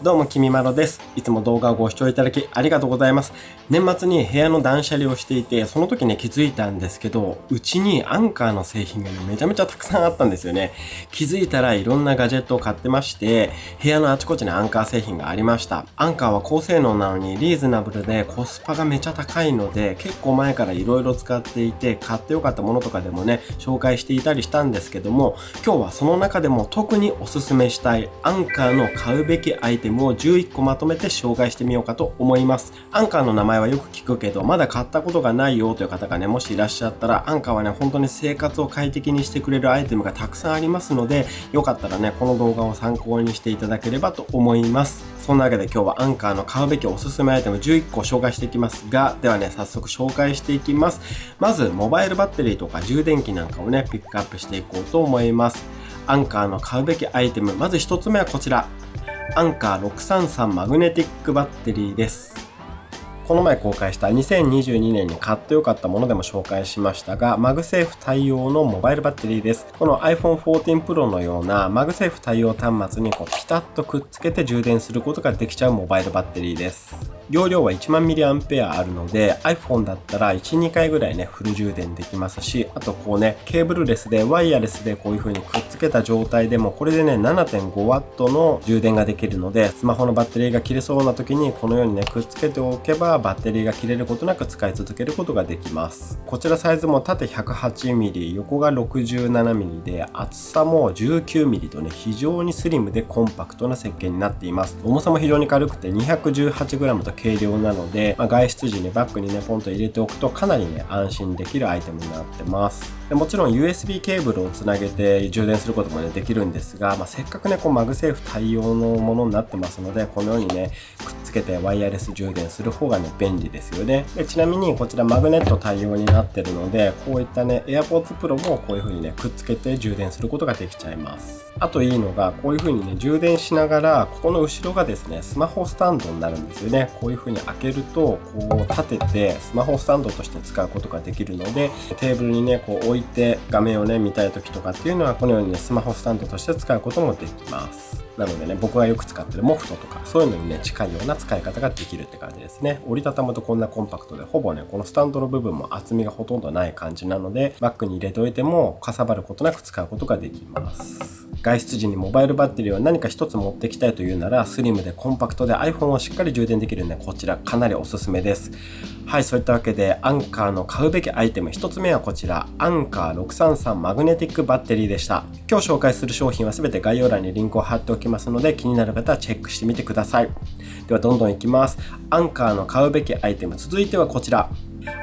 どうもきみまろです。いつも動画をご視聴いただきありがとうございます。年末に部屋の断捨離をしていて、その時ね気づいたんですけど、うちにアンカーの製品がねめちゃめちゃたくさんあったんですよね。気づいたらいろんなガジェットを買ってまして、部屋のあちこちにアンカー製品がありました。アンカーは高性能なのにリーズナブルでコスパがめちゃ高いので、結構前からいろいろ使っていて、買ってよかったものとかでもね紹介していたりしたんですけども、今日はその中でも特におすすめしたいアンカーの買うべきアイテムを11個まとめて紹介してみようかと思います。アンカーの名前はよく聞くけど、まだ買ったことがないよという方がねもしいらっしゃったら、アンカーはね本当に生活を快適にしてくれるアイテムがたくさんありますので、よかったらねこの動画を参考にしていただければと思います。そんなわけで今日はアンカーの買うべきおすすめアイテム11個紹介していきますが、ではね早速紹介していきます。まずモバイルバッテリーとか充電器なんかをねピックアップしていこうと思います。アンカーの買うべきアイテム、まず1つ目はこちら、アンカー633マグネティックバッテリーです。この前公開した2022年に買ってよかったものでも紹介しましたが、マグセーフ対応のモバイルバッテリーです。この iPhone 14 Pro のようなマグセーフ対応端末にピタッとくっつけて充電することができちゃうモバイルバッテリーです。容量は1万 mAh あるので、 iPhone だったら 1,2 回ぐらいねフル充電できますし、あとケーブルレスでワイヤレスでこういう風にくっつけた状態でも、これでね 7.5W の充電ができるので、スマホのバッテリーが切れそうな時にこのようにねくっつけておけばバッテリーが切れることなく使い続けることができます。こちらサイズも縦 108mm、 横が 67mm で、厚さも 19mm とね非常にスリムでコンパクトな設計になっています。重さも非常に軽くて 218g と軽量なので、外出時にバッグにねポンと入れておくとかなりね安心できるアイテムになってます。でもちろん USB ケーブルをつなげて充電することもねできるんですが、せっかくねマグセーフ対応のものになってますので、このようにねくっつけてワイヤレス充電する方がね便利ですよね。でちなみにこちらマグネット対応になってるので、こういったね AirPods Pro もこういう風にねくっつけて充電することができちゃいます。あといいのが、こういう風にね充電しながら、ここの後ろがですねスマホスタンドになるんですよね。こういう風に開けると立ててスマホスタンドとして使うことができるので、テーブルにね置いて画面をね見たい時とかっていうのは、このようにねスマホスタンドとして使うこともできます。なのでね、僕がよく使ってるモフトとかそういうのにね近いような使い方ができるって感じですね。折りたたむとこんなコンパクトで、ほぼねこのスタンドの部分も厚みがほとんどない感じなので、バッグに入れておいてもかさばることなく使うことができます。外出時にモバイルバッテリーを何か一つ持ってきたいというなら、スリムでコンパクトで iPhone をしっかり充電できるので、こちらかなりおすすめです。はい、そういったわけでアンカーの買うべきアイテム1つ目はこちら、アンカー633マグネティックバッテリーでした。今日紹介する商品は全て概要欄にリンクを貼っておきますので、気になる方はチェックしてみてください。ではどんどんいきます。アンカーの買うべきアイテム、続いてはこちら、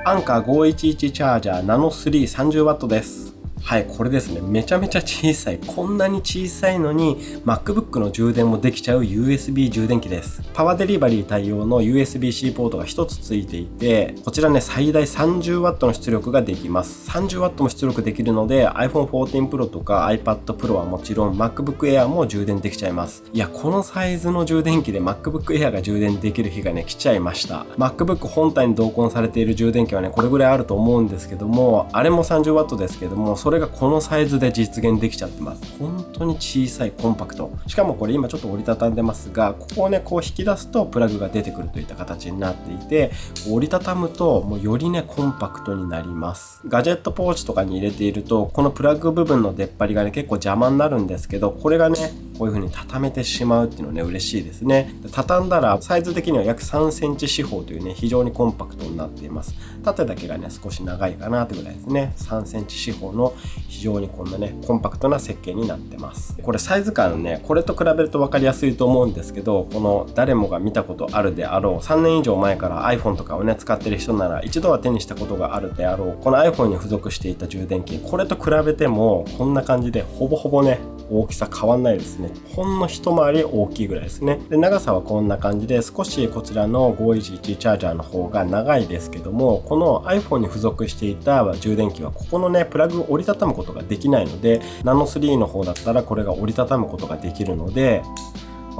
アンカー511チャージャーナノ 330W です。はい、これですね、めちゃめちゃ小さい、こんなに小さいのに MacBook の充電もできちゃう USB 充電器です。パワーデリバリー対応の USB-C ポートが1つついていて、こちらね最大 30W の出力ができます。 30W も出力できるので iPhone 14 Pro とか iPad Pro はもちろん MacBook Air も充電できちゃいます。いや、このサイズの充電器で MacBook Air が充電できる日がね来ちゃいました。 MacBook 本体に同梱されている充電器はねこれぐらいあると思うんですけども、あれも 30W ですけども、それがこのサイズで実現できちゃってます。本当に小さいコンパクト。しかもこれ今ちょっと折りたたんでますが、ここをね引き出すとプラグが出てくるといった形になっていて、折りたたむともうよりねコンパクトになります。ガジェットポーチとかに入れていると、このプラグ部分の出っ張りがね結構邪魔になるんですけど、これがねこういう風に畳めてしまうっていうのはね嬉しいですね。畳んだらサイズ的には約3センチ四方というね非常にコンパクトになっています。縦だけがね少し長いかなってぐらいですね。3センチ四方の非常にこんなねコンパクトな設計になってます。これサイズ感ね、これと比べると分かりやすいと思うんですけど、この誰もが見たことあるであろう、3年以上前から iPhone とかをね使ってる人なら一度は手にしたことがあるであろう、この iPhone に付属していた充電器、これと比べてもこんな感じでほぼほぼね大きさ変わんないですね。ほんの一回り大きいぐらいですね。で長さはこんな感じで、少しこちらの511チャージャーの方が長いですけども、この iPhone に付属していた充電器はここのねプラグを折りたたむことができないので、ナノ3の方だったらこれが折りたたむことができるので、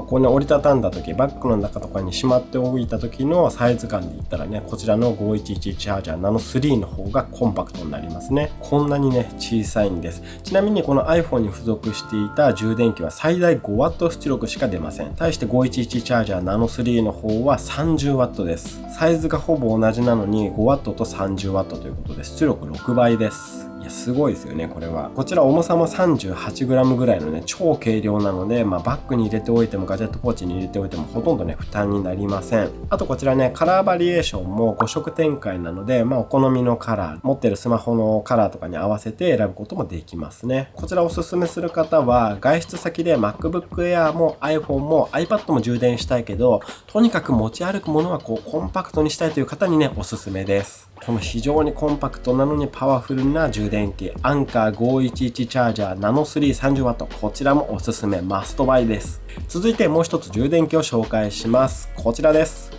これね、折りたたんだ時、バッグの中とかにしまっておいた時のサイズ感で言ったらね、こちらの511チャージャーナノ3の方がコンパクトになりますね。こんなにね、小さいんです。ちなみにこの iPhone に付属していた充電器は最大 5W 出力しか出ません。対して511チャージャーナノ3の方は 30W です。サイズがほぼ同じなのに 5W と 30W ということで出力6倍です。いや、すごいですよね、これは。こちら重さも 38g ぐらいのね、超軽量なので、バッグに入れておいてもガジェットポーチに入れておいてもほとんどね、負担になりません。あとこちらね、カラーバリエーションも5色展開なので、お好みのカラー、持ってるスマホのカラーとかに合わせて選ぶこともできますね。こちらおすすめする方は、外出先で MacBook Air も iPhone も iPad も充電したいけど、とにかく持ち歩くものはコンパクトにしたいという方にね、おすすめです。この非常にコンパクトなのにパワフルな充電器、アンカー511チャージャーナノ 330W、 こちらもおすすめ、マストバイです。続いてもう一つ充電器を紹介します。こちらです。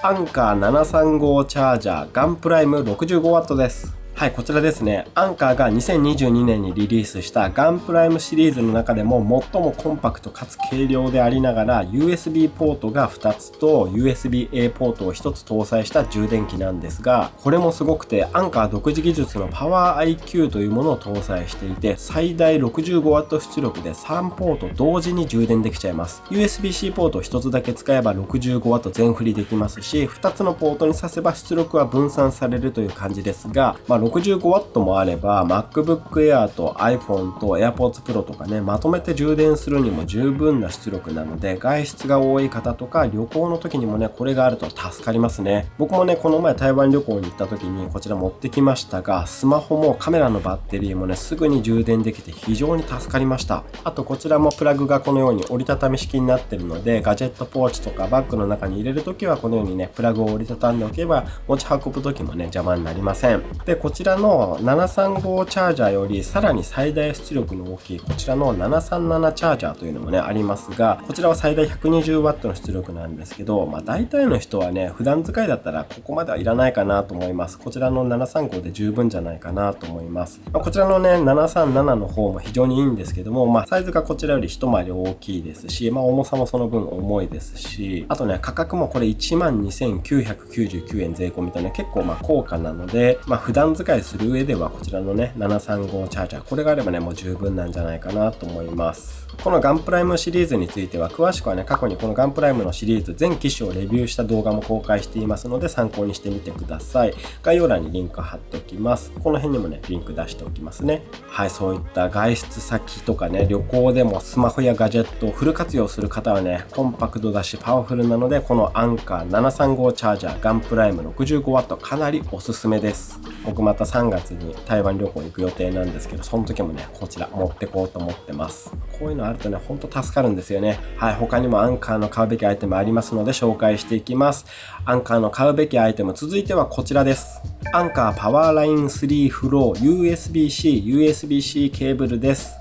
アンカー735チャージャーガンプライム 65W です。はい、こちらですね。アンカーが2022年にリリースしたガンプライムシリーズの中でも最もコンパクトかつ軽量でありながら USB ポートが2つと USB-A ポートを1つ搭載した充電器なんですが、これもすごくて、アンカー独自技術のパワー IQ というものを搭載していて、最大 65W 出力で3ポート同時に充電できちゃいます。USB-C ポートを1つだけ使えば 65W 全振りできますし、2つのポートに挿せば出力は分散されるという感じですが、65W もあれば MacBook Air と iPhone と AirPods Pro とかね、まとめて充電するにも十分な出力なので、外出が多い方とか旅行の時にもね、これがあると助かりますね。僕もね、この前台湾旅行に行った時にこちら持ってきましたが、スマホもカメラのバッテリーもね、すぐに充電できて非常に助かりました。あとこちらもプラグがこのように折りたたみ式になってるので、ガジェットポーチとかバッグの中に入れる時はこのようにね、プラグを折りたたんでおけば持ち運ぶ時もね、邪魔になりません。で、こちらの735チャージャーよりさらに最大出力の大きいこちらの737チャージャーというのもね、ありますが、こちらは最大 120W の出力なんですけど、大体の人はね、普段使いだったらここまではいらないかなと思います。こちらの735で十分じゃないかなと思います。こちらのね、737の方も非常にいいんですけども、サイズがこちらより一回り大きいですし、重さもその分重いですし、あとね、価格もこれ 12,999 円税込みとね、結構高価なので、普段使いする上ではこちらのね、735チャージャー、これがあればね、もう十分なんじゃないかなと思います。このガンプライムシリーズについては詳しくはね、過去にこのガンプライムのシリーズ全機種をレビューした動画も公開していますので、参考にしてみてください。概要欄にリンク貼っておきます。この辺にもね、リンク出しておきますね。はい、そういった外出先とかね、旅行でもスマホやガジェットをフル活用する方はね、コンパクトだしパワフルなので、このアンカー735チャージャーガンプライム 65W かなりおすすめです。僕また3月に台湾旅行行く予定なんですけど、その時もね、こちら持ってこうと思ってます。こういうのあるとね、ほんと助かるんですよね。はい、他にもアンカーの買うべきアイテムありますので紹介していきます。アンカーの買うべきアイテム、続いてはこちらです。アンカーパワーライン3フロー USB-C ケーブルです。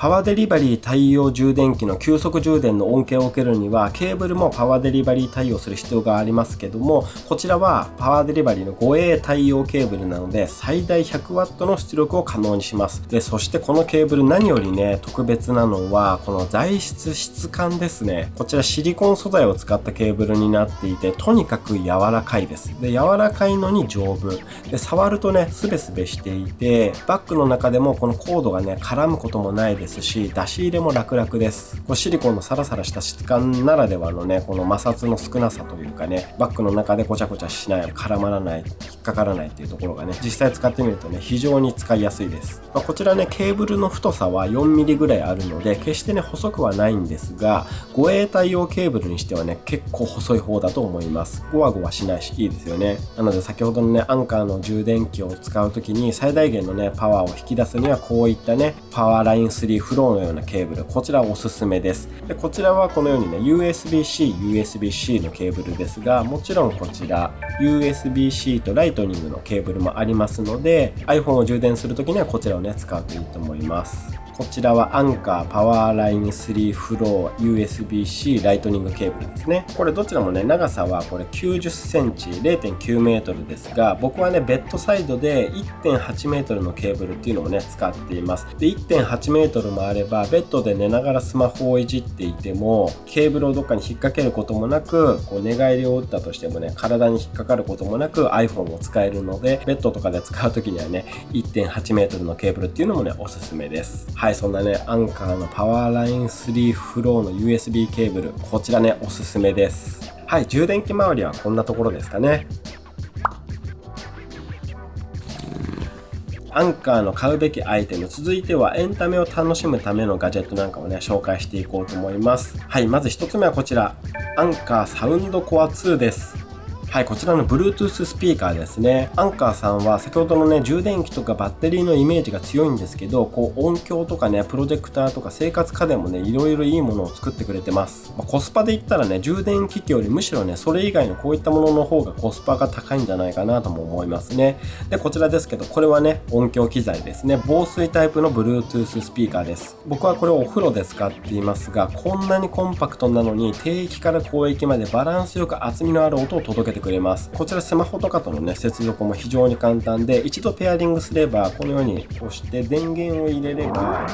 パワーデリバリー対応充電器の急速充電の恩恵を受けるにはケーブルもパワーデリバリー対応する必要がありますけども、こちらはパワーデリバリーの 5A 対応ケーブルなので最大 100W の出力を可能にします。で、そしてこのケーブル何よりね、特別なのはこの材質、質感ですね。こちらシリコン素材を使ったケーブルになっていて、とにかく柔らかいです。で、柔らかいのに丈夫で、触るとね、スベスベしていて、バッグの中でもこのコードがね、絡むこともないですし、出し入れも楽々です。これシリコンのサラサラした質感ならではのね、この摩擦の少なさというかね、バッグの中でごちゃごちゃしない、絡まらない、引っかからないっていうところがね、実際使ってみるとね、非常に使いやすいです。こちらね、ケーブルの太さは 4mm ぐらいあるので、決してね、細くはないんですが、5A 対応ケーブルにしてはね、結構細い方だと思います。ゴワゴワしないし、いいですよね。なので先ほどのね、アンカーの充電器を使うときに最大限のね、パワーを引き出すには、こういったね、パワーライン3フローのようなケーブル、こちらおすすめです。で、こちらはこのようにね、USB-C のケーブルですが、もちろんこちら USB-C とライトニングのケーブルもありますので、 iPhone を充電するときにはこちらをね、使うといいと思います。こちらはアンカーパワーライン3フロー USB-C ライトニングケーブルですね。これどちらもね、長さはこれ90センチ 0.9 メートルですが、僕はねベッドサイドで 1.8 メートルのケーブルっていうのをね使っています。で 1.8 メートルもあれば、ベッドで寝ながらスマホをいじっていてもケーブルをどっかに引っ掛けることもなく、こう寝返りを打ったとしてもね体に引っかかることもなく iPhone を使えるので、ベッドとかで使う時にはね 1.8 メートルのケーブルっていうのもねおすすめです。はい、そんなねアンカーのパワーライン3フローの USB ケーブル、こちらねおすすめです。はい、充電器周りはこんなところですかね。アンカーの買うべきアイテム、続いてはエンタメを楽しむためのガジェットなんかをね紹介していこうと思います。はい、まず一つ目はこちら、アンカーサウンドコア2です。はい、こちらの Bluetooth スピーカーですね。アンカーさんは先ほどのね充電器とかバッテリーのイメージが強いんですけど、こう音響とかねプロジェクターとか生活家電もねいろいろいいものを作ってくれてます。コスパで言ったらね、充電機器よりむしろねそれ以外のこういったものの方がコスパが高いんじゃないかなとも思いますね。でこちらですけど、これはね音響機材ですね。防水タイプの Bluetooth スピーカーです。僕はこれをお風呂で使っていますが、こんなにコンパクトなのに低域から高域までバランスよく厚みのある音を届けてくれます。こちらスマホとかとのね接続も非常に簡単で、一度ペアリングすればこのように押して電源を入れれば、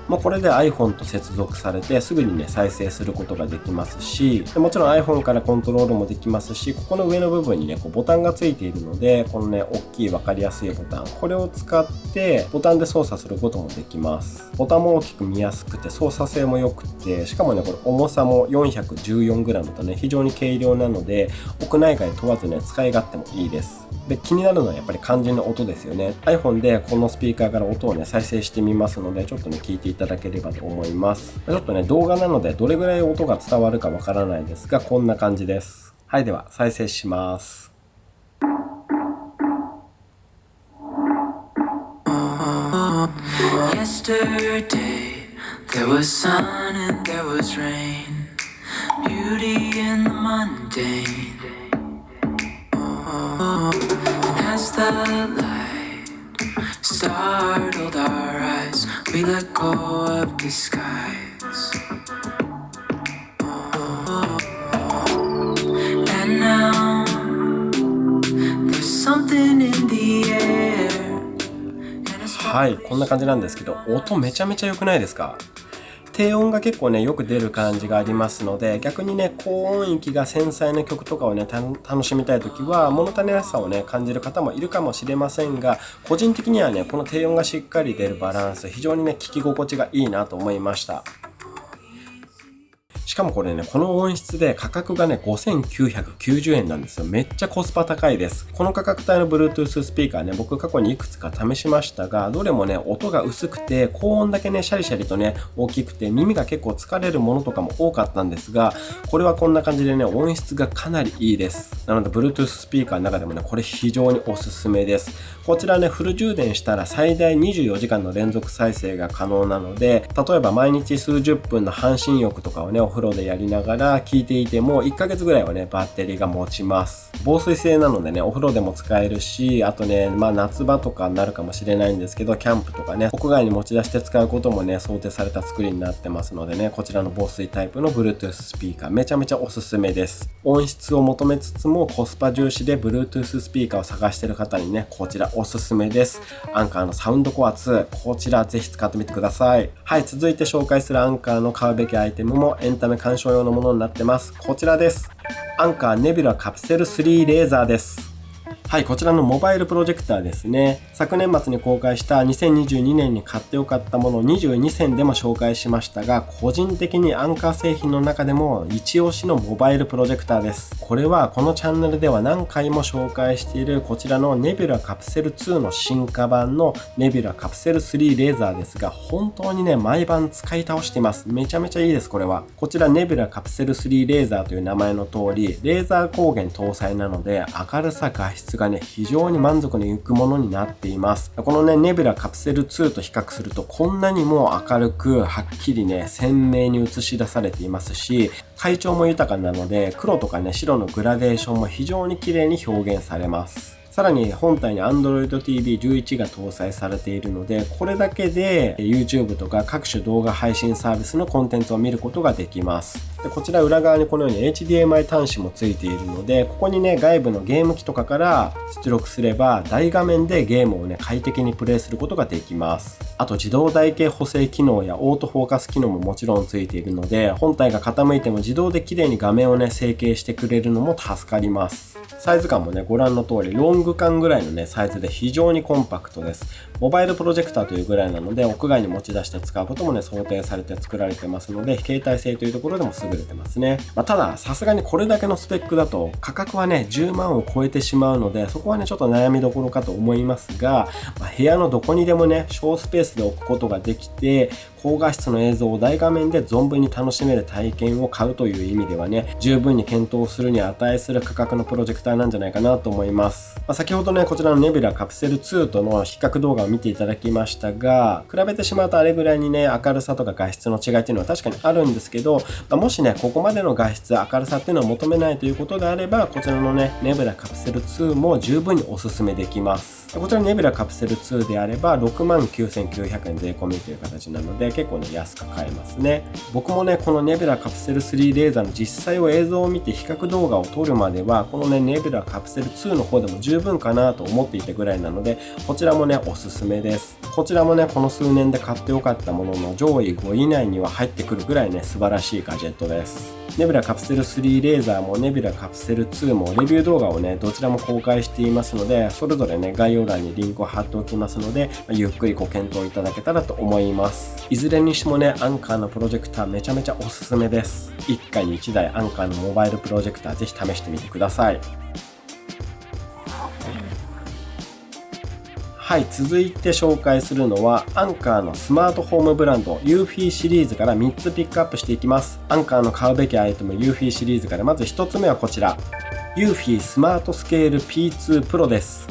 もうこれで iPhone と接続されてすぐにね再生することができますし、もちろん iPhone からコントロールもできますし、ここの上の部分にねこうボタンがついているので、このね大きい分かりやすいボタン、これを使ってボタンで操作することもできます。ボタンも大きく見やすくて操作性も良くて、しかもねこれ重さも 414g とね非常に軽量なので、屋内外問わずね使い勝手もいいです。で気になるのはやっぱり肝心の音ですよね。 iPhone でこのスピーカーから音をね再生してみますので、ちょっとね聞いていただければと思います。ちょっとね動画なのでどれぐらい音が伝わるかわからないですが、こんな感じです。はい、では再生します。Yesterday, there was sun and there was rain, beauty in the mundane. As the light startled our eyes, we let go of disguise. And now, there's something in the air. はい、こんな感じなんですけど、音めちゃめちゃ良くないですか？低音が結構ねよく出る感じがありますので、逆にね高音域が繊細な曲とかをね楽しみたい時は物足りなさをね感じる方もいるかもしれませんが、個人的にはねこの低音がしっかり出るバランス、非常にね聞き心地がいいなと思いました。しかもこれね、この音質で価格がね、5990円なんですよ。めっちゃコスパ高いです。この価格帯の Bluetooth スピーカーね、僕過去にいくつか試しましたが、どれもね、音が薄くて、高音だけね、シャリシャリとね、大きくて、耳が結構疲れるものとかも多かったんですが、これはこんな感じでね、音質がかなりいいです。なので、Bluetooth スピーカーの中でもね、これ非常におすすめです。こちらね、フル充電したら最大24時間の連続再生が可能なので、例えば毎日数十分の半身浴とかをね、お風呂でやりながら聞いていても1ヶ月ぐらいはねバッテリーが持ちます。防水性なのでねお風呂でも使えるし、あとね夏場とかになるかもしれないんですけど、キャンプとかね屋外に持ち出して使うこともね想定された作りになってますのでね、こちらの防水タイプの Bluetooth スピーカーめちゃめちゃおすすめです。音質を求めつつもコスパ重視で Bluetooth スピーカーを探している方にねこちらおすすめです。アンカーのサウンドコア2、こちらぜひ使ってみてください。はい、続いて紹介するアンカーの買うべきアイテムもエンタメ鑑賞用のものになってます。こちらです。アンカーネビュラカプセル3レーザーです。はい、こちらのモバイルプロジェクターですね。昨年末に公開した2022年に買ってよかったもの22選でも紹介しましたが、個人的にアンカー製品の中でも一押しのモバイルプロジェクターです。これはこのチャンネルでは何回も紹介しているこちらのネビュラカプセル2の進化版のネビュラカプセル3レーザーですが、本当にね毎晩使い倒しています。めちゃめちゃいいです。これはこちらネビュラカプセル3レーザーという名前の通り、レーザー光源搭載なので明るさ画質がね非常に満足にいくものになっています。このねネビュラカプセル2と比較するとこんなにも明るくはっきりね鮮明に映し出されていますし、階調も豊かなので黒とかね白のグラデーションも非常に綺麗に表現されます。さらに本体に Android TV11 が搭載されているので、これだけで YouTube とか各種動画配信サービスのコンテンツを見ることができます。でこちら裏側にこのように HDMI 端子もついているので、ここにね外部のゲーム機とかから出力すれば大画面でゲームをね快適にプレイすることができます。あと自動台形補正機能やオートフォーカス機能ももちろんついているので、本体が傾いても自動で綺麗に画面をね成形してくれるのも助かります。サイズ感もねご覧の通りロング感ぐらいのねサイズで非常にコンパクトです。モバイルプロジェクターというぐらいなので屋外に持ち出して使うこともね想定されて作られてますので、携帯性というところでも優れてますね。たださすがにこれだけのスペックだと価格はね10万を超えてしまうので、そこはねちょっと悩みどころかと思いますが、部屋のどこにでもね小スペースで置くことができて、高画質の映像を大画面で存分に楽しめる体験を買うという意味ではね、十分に検討するに値する価格のプロジェクターなんじゃないかなと思います。先ほどねこちらのネビュラカプセル2との比較動画を見ていただきましたが、比べてしまうとあれぐらいにね明るさとか画質の違いっていうのは確かにあるんですけど、もしねここまでの画質明るさっていうのを求めないということであれば、こちらのねネビュラカプセル2も十分におすすめできます。こちらのネビュラカプセル2であれば 69,900 円税込みという形なので結構ね安く買えますね。僕もねこのネビュラカプセル3レーザーの実際を映像を見て比較動画を撮るまでは、このねネビュラカプセル2の方でも十分かなと思っていたぐらいなので、こちらもねおすすめです。こちらもねこの数年で買ってよかったものの上位5位以内には入ってくるぐらいね素晴らしいガジェットです。ネビュラカプセル3レーザーもネビュラカプセル2もレビュー動画をねどちらも公開していますので、それぞれね概要欄にリンクを貼っておきますので、ゆっくりご検討いただけたらと思います。いずれにしてもねアンカーのプロジェクターめちゃめちゃおすすめです。一家に一台アンカーのモバイルプロジェクターぜひ試してみてください。はい、続いて紹介するのはアンカーのスマートホームブランド Eufy シリーズから3つピックアップしていきます。アンカーの買うべきアイテム Eufy シリーズからまず1つ目はこちら Eufy スマートスケール P2 Pro です。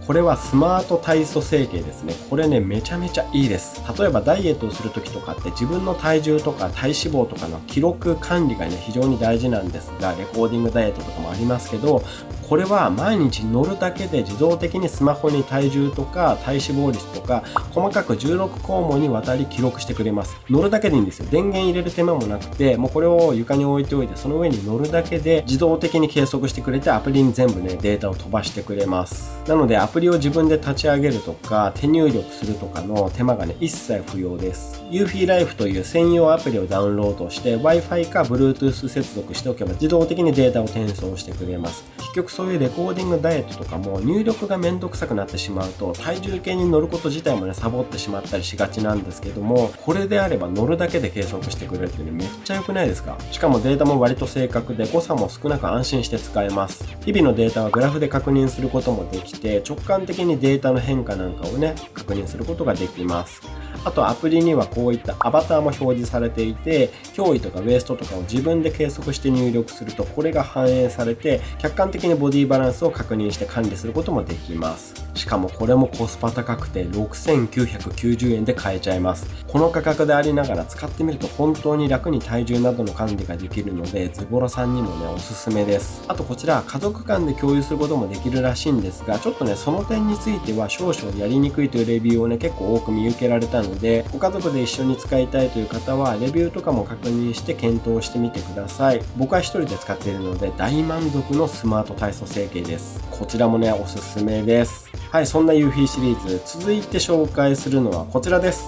これはスマート体組成計ですね。これねめちゃめちゃいいです。例えばダイエットをする時とかって自分の体重とか体脂肪とかの記録管理がね非常に大事なんですが、レコーディングダイエットとかもありますけど、これは毎日乗るだけで自動的にスマホに体重とか体脂肪率とか細かく16項目にわたり記録してくれます。乗るだけでいいんですよ。電源入れる手間もなくて、もうこれを床に置いておいてその上に乗るだけで自動的に計測してくれて、アプリに全部ねデータを飛ばしてくれます。なのでアプリを自分で立ち上げるとか手入力するとかの手間がね一切不要です。 Eufy Life という専用アプリをダウンロードして Wi-Fi か Bluetooth 接続しておけば自動的にデータを転送してくれます。結局そういうレコーディングダイエットとかも入力がめんどくさくなってしまうと体重計に乗ること自体もねサボってしまったりしがちなんですけども、これであれば乗るだけで計測してくれるってねめっちゃ良くないですか。しかもデータも割と正確で誤差も少なく安心して使えます。日々のデータはグラフで確認することもできて、直感的にデータの変化なんかをね確認することができます。あとアプリにはこういったアバターも表示されていて、胸囲とかウエストとかを自分で計測して入力するとこれが反映されて客観的にボディバランスを確認して管理することもできます。しかもこれもコスパ高くて 6,990 円で買えちゃいます。この価格でありながら使ってみると本当に楽に体重などの管理ができるので、ズボラさんにもねおすすめです。あとこちら家族間で共有することもできるらしいんですが、ちょっとねその点については少々やりにくいというレビューをね結構多く見受けられたので、ご家族で一緒に使いたいという方はレビューとかも確認して検討してみてください。僕は一人で使っているので大満足のスマート体組成計です。こちらもねおすすめです。はい、そんな Eufy シリーズ続いて紹介するのはこちらです。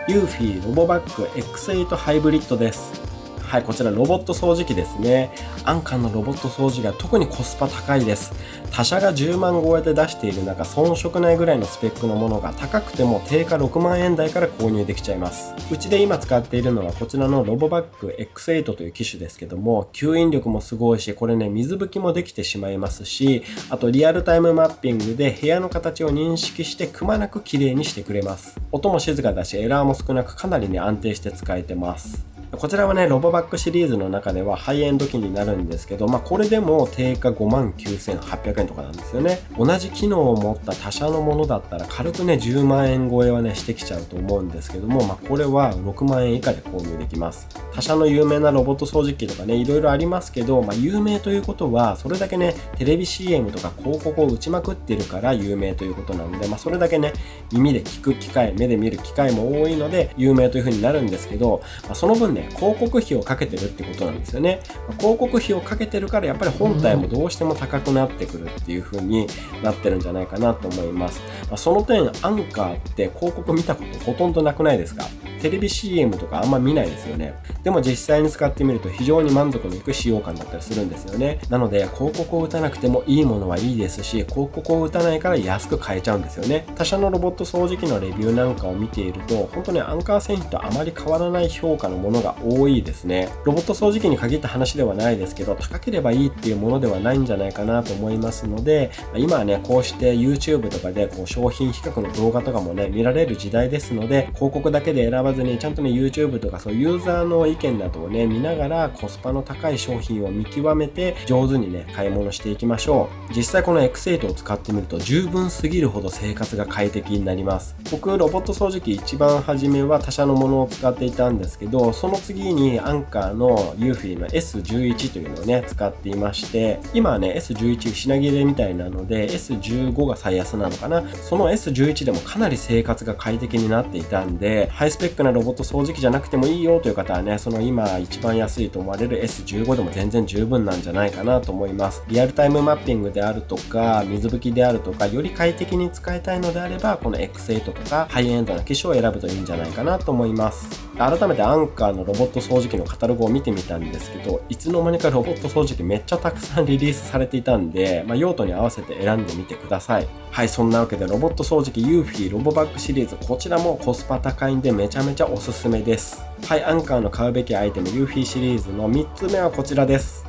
Eufy ロボバッグ X8 ハイブリッドです。はい、こちらロボット掃除機ですね。アンカーのロボット掃除機が特にコスパ高いです。他社が10万超えで出している中、遜色ないぐらいのスペックのものが高くても定価6万円台から購入できちゃいます。うちで今使っているのはこちらのロボバッグ X8 という機種ですけども、吸引力もすごいし、これね水拭きもできてしまいますし、あとリアルタイムマッピングで部屋の形を認識してくまなく綺麗にしてくれます。音も静かだしエラーも少なくかなりね安定して使えてます。こちらはね、ロボバッグシリーズの中ではハイエンド機になるんですけど、これでも定価59,800円とかなんですよね。同じ機能を持った他社のものだったら軽くね、10万円超えはね、してきちゃうと思うんですけども、これは6万円以下で購入できます。他社の有名なロボット掃除機とかね、いろいろありますけど、有名ということは、それだけね、テレビ CM とか広告を打ちまくってるから有名ということなので、それだけね、耳で聞く機会、目で見る機会も多いので、有名という風になるんですけど、その分ね、広告費をかけてるってことなんですよね。広告費をかけてるから、やっぱり本体もどうしても高くなってくるっていう風になってるんじゃないかなと思います。その点、アンカーって広告見たことほとんどなくないですか？テレビ CM とかあんま見ないですよね。でも実際に使ってみると非常に満足のいく使用感だったりするんですよね。なので広告を打たなくてもいいものはいいですし、広告を打たないから安く買えちゃうんですよね。他社のロボット掃除機のレビューなんかを見ていると、本当にアンカー製品とあまり変わらない評価のものが多いですね。ロボット掃除機に限った話ではないですけど、高ければいいっていうものではないんじゃないかなと思いますので、今はね、こうして YouTube とかで商品比較の動画とかもね、見られる時代ですので、広告だけで選ばずにちゃんとね、YouTube とかそうユーザーの意見などをね、見ながらコスパの高い商品を見極めて上手にね、買い物していきましょう。実際この X8 を使ってみると十分すぎるほど生活が快適になります。僕ロボット掃除機一番初めは他社のものを使っていたんですけど、その次にアンカーのユーフィーの S11 というのをね、使っていまして、今はね S11 品切れみたいなので S15 が最安なのかな。その S11 でもかなり生活が快適になっていたんで、ハイスペックなロボット掃除機じゃなくてもいいよという方はね、その今一番安いと思われる S15 でも全然十分なんじゃないかなと思います。リアルタイムマッピングであるとか水拭きであるとか、より快適に使いたいのであればこの X8 とかハイエンドな機種を選ぶといいんじゃないかなと思います。改めてアンカーのロボット掃除機のカタログを見てみたんですけど、いつの間にかロボット掃除機めっちゃたくさんリリースされていたんで、用途に合わせて選んでみてください。はい、そんなわけでロボット掃除機ユーフィーロボバッグシリーズ、こちらもコスパ高いんでめちゃめちゃおすすめです。はい、アンカーの買うべきアイテムユーフィーシリーズの3つ目はこちらです。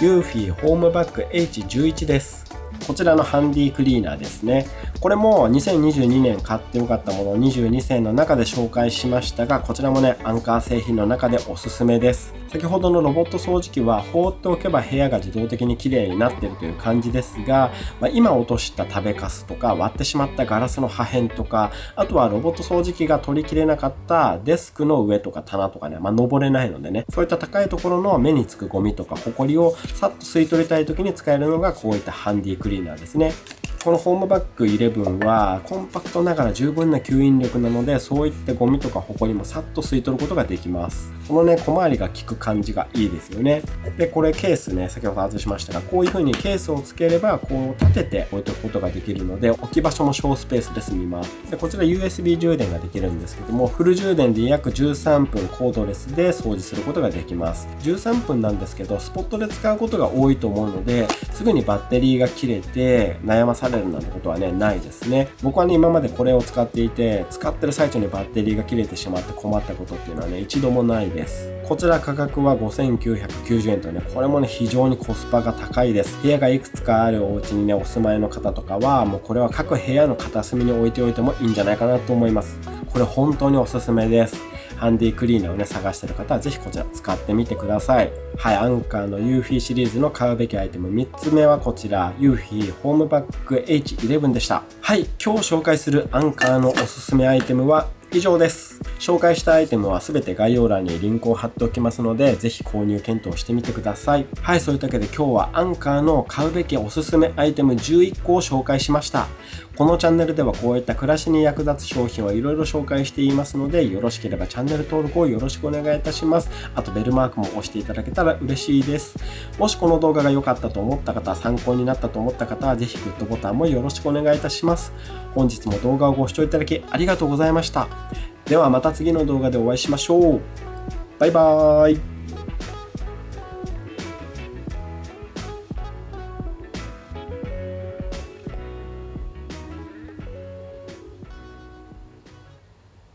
ユーフィーホームバッグ H11 です。こちらのハンディクリーナーですね。これも2022年買ってよかったもの22選の中で紹介しましたが、こちらもね、アンカー製品の中でおすすめです。先ほどのロボット掃除機は放っておけば部屋が自動的に綺麗になっているという感じですが、今落とした食べかすとか割ってしまったガラスの破片とか、あとはロボット掃除機が取りきれなかったデスクの上とか棚とかね、登れないのでね、そういった高いところの目につくゴミとかホコリをさっと吸い取りたい時に使えるのがこういったハンディクリーナーですね。このホームバッグ11はコンパクトながら十分な吸引力なので、そういったゴミとかホコリもさっと吸い取ることができます。このね、小回りが効く感じがいいですよね。で、これケースね、先ほど外しましたが、こういう風にケースをつければこう立てて置いておくことができるので、置き場所も小スペースで済みます。で、こちら USB 充電ができるんですけども、フル充電で約13分コードレスで掃除することができます。13分なんですけど、スポットで使うことが多いと思うので、すぐにバッテリーが切れて悩まされるなんてことはね、ないですね。僕はね、今までこれを使っていて、使ってる最中にバッテリーが切れてしまって困ったことっていうのはね、一度もないです。こちら価格は5990円とね、これもね、非常にコスパが高いです。部屋がいくつかあるお家にね、お住まいの方とかは、もうこれは各部屋の片隅に置いておいてもいいんじゃないかなと思います。これ本当におすすめです。ハンディクリーナーをね、探してる方はぜひこちら使ってみてください。はい、アンカーのユーフィーシリーズの買うべきアイテム3つ目はこちら、ユーフィーホームバッグ H11 でした。はい、今日紹介するアンカーのおすすめアイテムは以上です。紹介したアイテムは全て概要欄にリンクを貼っておきますので、ぜひ購入検討してみてください。はい、そういったわけで今日はアンカーの買うべきおすすめアイテム11個を紹介しました。このチャンネルではこういった暮らしに役立つ商品をいろいろ紹介していますので、よろしければチャンネル登録をよろしくお願いいたします。あとベルマークも押していただけたら嬉しいです。もしこの動画が良かったと思った方、参考になったと思った方はぜひグッドボタンもよろしくお願いいたします。本日も動画をご視聴いただきありがとうございました。ではまた次の動画でお会いしましょう。バイバーイ。